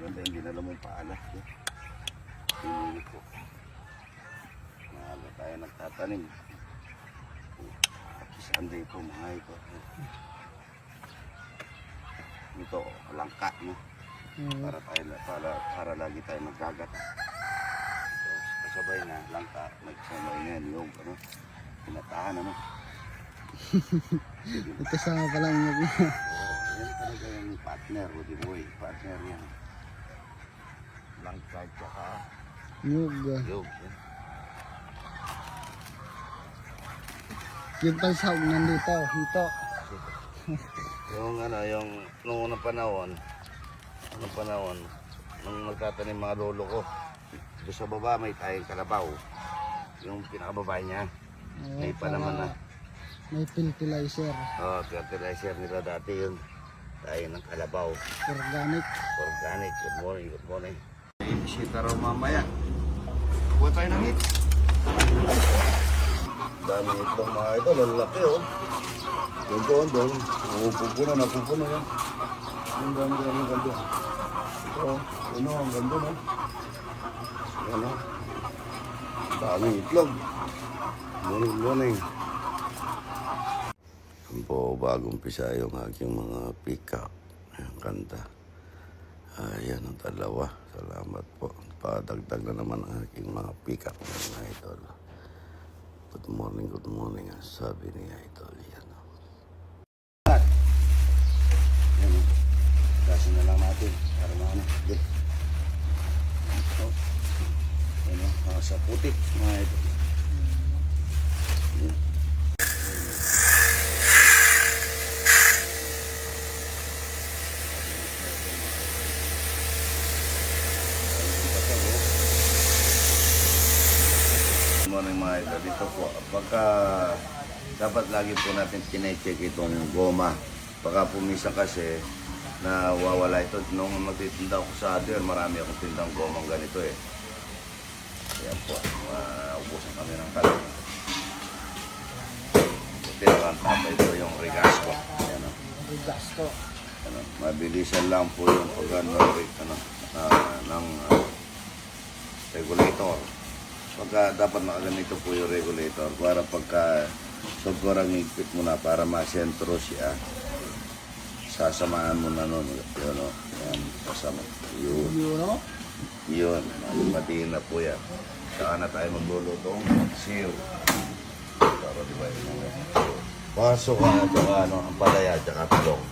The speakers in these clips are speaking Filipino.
maganda yung dinala mong paala. Pinili ko. Maaga tayo nagtatanim. Sunday po mga ito. Ito, langka, no? Para lagi tayo magkagat. So, kasabay na langka, nagsabay na yan yung pinatahan, ano? Ito sama pala yung mag Oo, yan talaga yung partner, o di boy, partner yan. Langka, tsaka nyug. yog. Yung pansahog nandito, hito. Yung nung unang panahon, nung nagtatanim mga lolo ko, doon sa baba may tayong kalabaw. Yung pinakababa niya, may pa naman na. May fertilizer. Fertilizer nila dati yun. Tayo ng kalabaw. Organic. Organic. Good morning, good morning. May bisita raw mamaya. Kuha tayo ng hit. Dami itlong mga ito, lalaki oh. Doon. Napupuno yan. Ang dami ganda. Ito, ang ganda no. Yan o. Dami itlog. Morning. Yan po, bagong pisa yung aking mga pick-up. Ayan, kanta. Ayan ang dalawa. Salamat po. Padagdag na naman ang aking mga pick-up. Mga idol. Good morning. Sabi niya idol. Yan o. Yan o. Kasi na lang natin. Para maano. Good. Yan o. Sa putik. Mga idol. Yan. Morning mga ito. Dito po, pagka dapat lagi po natin kine-check itong goma. Pagka pumisa kasi nawawala ito. Nung magtitinda ko sa other, marami akong tindang gomang ganito eh. Ayan po, ubusan kami ng kalang. Pinakantapa ito yung Regasco. Ayan o. Regasco. Mabilisan lang po yung ng regulator. Pagka dapat nakaganito po yung regulator para pagka sobrang higpit mo na para masentro siya, sasamaan mo na nun. Yun o. Yan, sasama. Yun. Matiin na po yan. Saka na tayo maglulutong siyo. Para diba yun. Paso ka na tsaka ang palaya tsaka talong.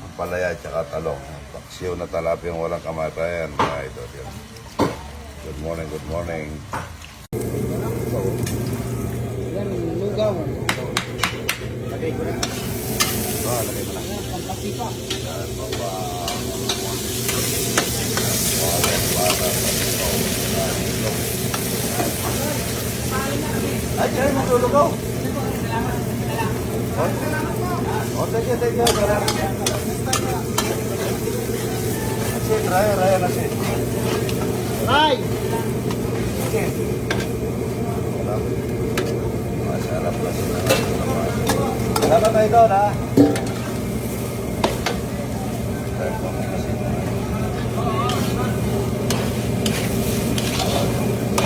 Ang palaya tsaka talong. Siyo na talapia yung walang kamatayan. Ito. Good morning. Yan, lugaw. Lagay ko na. Lagay mo na. Pampasipa. Ay, dyan maglulugaw. Thank you. Asin, raya nasin. Ay! Asin. Masarap na sila. Salamat na ito, ha?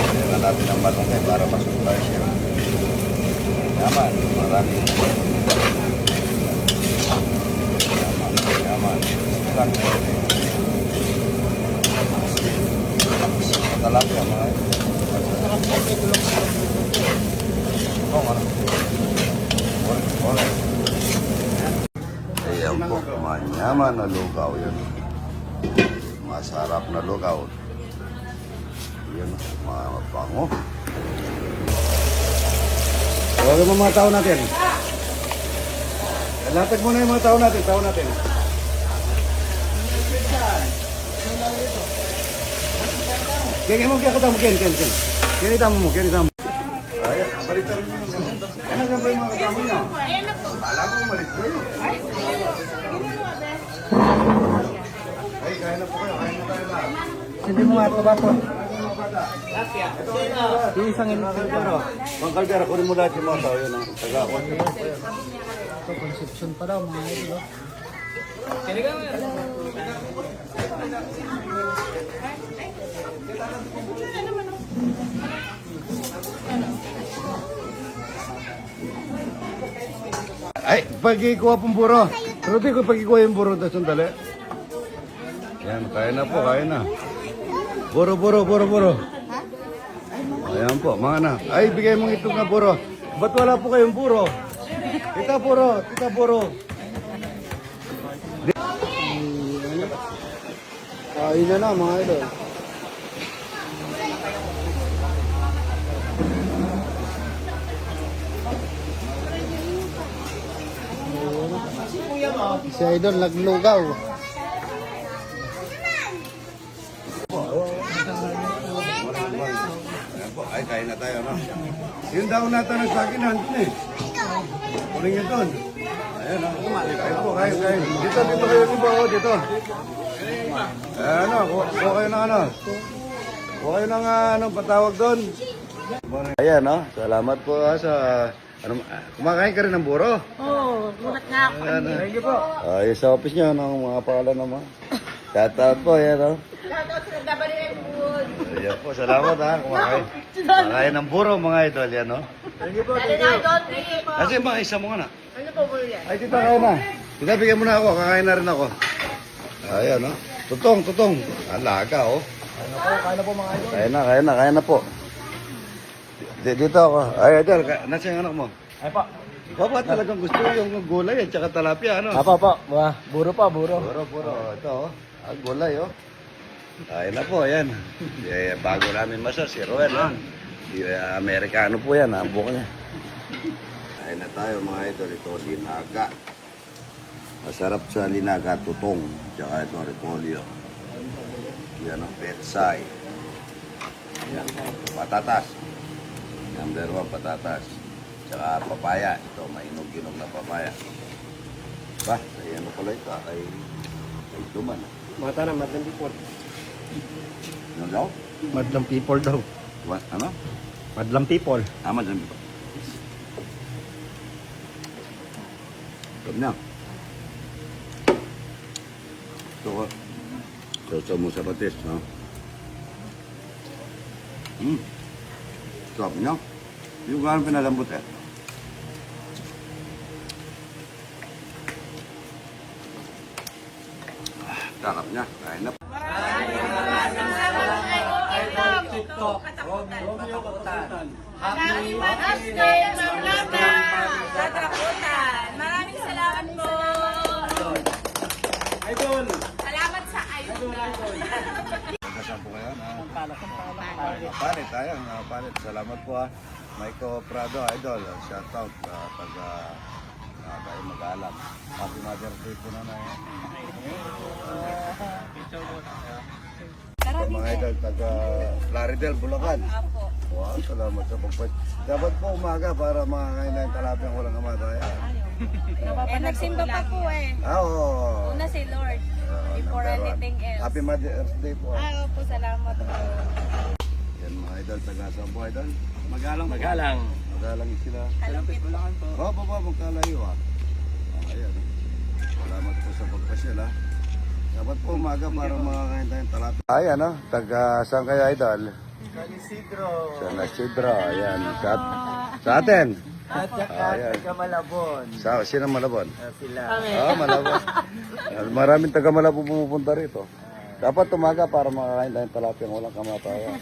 Tingnan natin ang malunggay para masuklay siya. Yaman, marami. Yaman. Lang. Talapia mga ito. Ayan po, manyaman na lugaw yun. Masarap na lugaw. Yan, mabango. Tawagin mo mga tao natin. Latag mo na yung mga tao natin. Kaya mo kaya mo Ken. Kinita mo. Ay, balita rin mo. Ano ba yung mga kasama niya? Alam ko malit kayo. Ay, kain na po kayo. Kain na tayo lahat. Hindi mo nga ito ba po? Ito, Isang Kaldero. Mang Kaldero, kunin mo lahat yung mga tao yun. Taga-akon. Ito, conception pa daw mga ito. Ay, pagkikuha pong buro. Rudy, ko pagkikuha yung buro. Tapos sandali. Yan, kaya na po, kaya na. Buro, buro, buro, buro. Ayan po, mga anak. Ay, bigay mong itong na buro. Ba't wala po kayong buro? Tita buro, tita buro. Ayun na na mga idol. Si idol naglugaw. Ayan po, ay, kain na tayo, no? Yung daw natanong sa akin, nandun eh. Kuling yun doon. Ayan, no? Kain po, kain, kain. Dito, dito kayo, di ba? O, dito. Ano, kuha kayo ng ano? Kuha kayo ng anong patawag doon. Ayan, no? Salamat po sa... Ano, kumakain ka rin ng buro? Oo, gulat nga ako. Ayan, thank you po. Yung sa office nyo, ano, mga pangalan naman. Shout out po, yan, no? Ayan po, salamat ha. Kumakain ng buro, mga idol, yan, no? Thank you po, thank you. Kasi mga isa mo nga na. Ano po po yan? Ay, tita, kain na. Tita, bigyan mo na ako, kakain na rin ako. Ayan, no? Tutong, tutong. Alaga, oh. Kaya na po mga idol. Kaya na po. Dito ako. Ay, idol, nasa yung anak mo? Ay po. Ikaw ba talagang gusto yung gulay at saka talapia, ano? Apa po. Buro pa, buro. Puro. Ito, oh. Ang gulay, oh. Ayun na po, ayan. Bago namin masar, si Roel, ha? Amerikano po yan, ha? Buka niya. Ayun na tayo, mga idol. Ito, linaga. Masarap sa linaga, tutong. Tsaka ito, repolyo. Yan, ang petsay. Yan, patatas. Number 1, patatas. Tsaka papaya. Ito, mainog-inog na papaya. Ba, ayan na pala ito. Ay duman. Mata na, madlang people. Ano daw? Madlang people daw. What? Ano? Madlang people. Ama dyan. Sarap niya. Ito ko. Sausaw mo sa patis, no? Sarap niya. Yung gano'ng pinalambot eh. Sarap niya. Kain na. Maraming salamat po. Salamat sa idol. Kasama po kayo na palit tayo. Palit. Salamat po ha. Maiko Prado, idol. Shout out pag tayo mag-alam. Happy Mother's Day po na na. Mga idol, taga Plaridel, Bulacan. Wow, salamat sa pagpas. Dapat po umaga para makakain na yung talapiyang walang kamatayan. Nagsimba pa po eh. Oo. Una si Lord. Before Number one. anything else. Happy Mother's Day po. Opo, salamat po. Yan mga idol, taga saan po idol? Magalang. Magalang sila. Kalumpit po. Oo, baba, magkalayo ha. Ayan. Salamat po sa pagpasyal ha. Dapat po umaga para makakain tayong talapia. Ay, ano? Taga saan kayo idol? Kalisidro. San Isidro, ayan. Sa atin. At saka taga Malabon. Sino Malabon? Sila. Malabon. Maraming taga Malabon pumupunta rito. Dapat umaga para makakain tayong talapia ng walang kamatayan.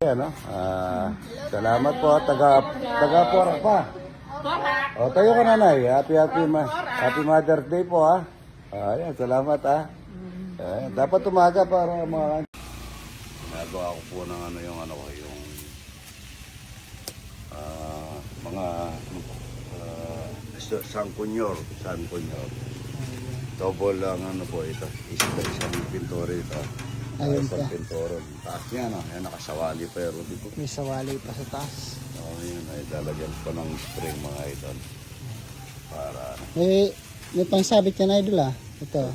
Ayan, no? Salamat po, taga Pora pa. O, tayo ka nanay. Happy Mother's Day po, ha? Ayan, salamat, ha? Ayan, dapat umaga para makakain. Nagawa ko po ng yung mga sangkunyor. Double lang po ito. Isang pintor ito. Ayun Isang pa. pintoron. Taas niya, no? Yan, nakasawali pa yun dito. May sawali pa sa taas. Yun ay lalagyan pa ng spring mga idol. Para May pangsabit ka na idol ah. Ito.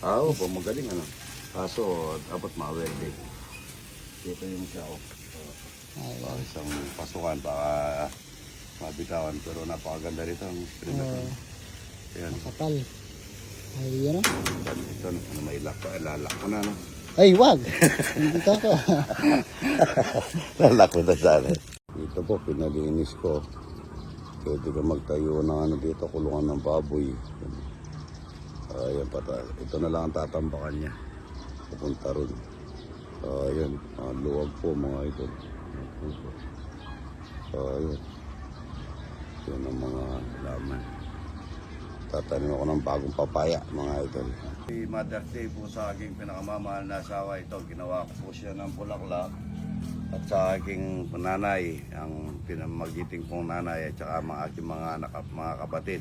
oo, magaling ano. Kaso dapat ma-welding. Dito yung siya oh. Isang pasukan baka mabitawan pero napakaganda rito ang spring na ito. Yan. Kapal. Ayun ah. Ito ano may lock pa, lalak ko na no. Ay, wag! Hindi ka ako. Lalak na sana. Dito po, pinalinis ko. Pwede ka magtayo ng ano dito, kulungan ng baboy. Ayan pata. Ito na lang ang tatambakan niya. Pupunta ron. Ayan, luwag po mga idol. Ayan. Yan ang mga laman. Tatanim ako ng bagong papaya, mga idol. Mother's Day po sa aking pinakamamahal na asawa ito. Ginawa ko po siya ng bulaklak. At sa aking nanay, ang pinamagiting kong nanay at saka mga aking mga anak at mga kapatid.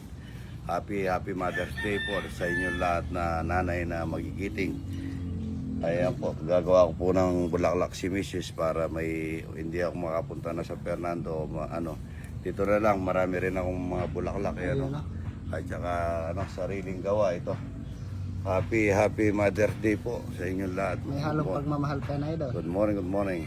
Happy Mother's Day po sa inyo lahat na nanay na magigiting. Ayan po, gagawa ko po ng bulaklak si Mrs. para hindi ako makapunta na sa Fernando. Dito na lang, marami rin akong mga bulaklak. At saka sariling gawa ito. Happy Mother's Day po sa inyo lahat. May halong pagmamahal ka na idol. Good morning.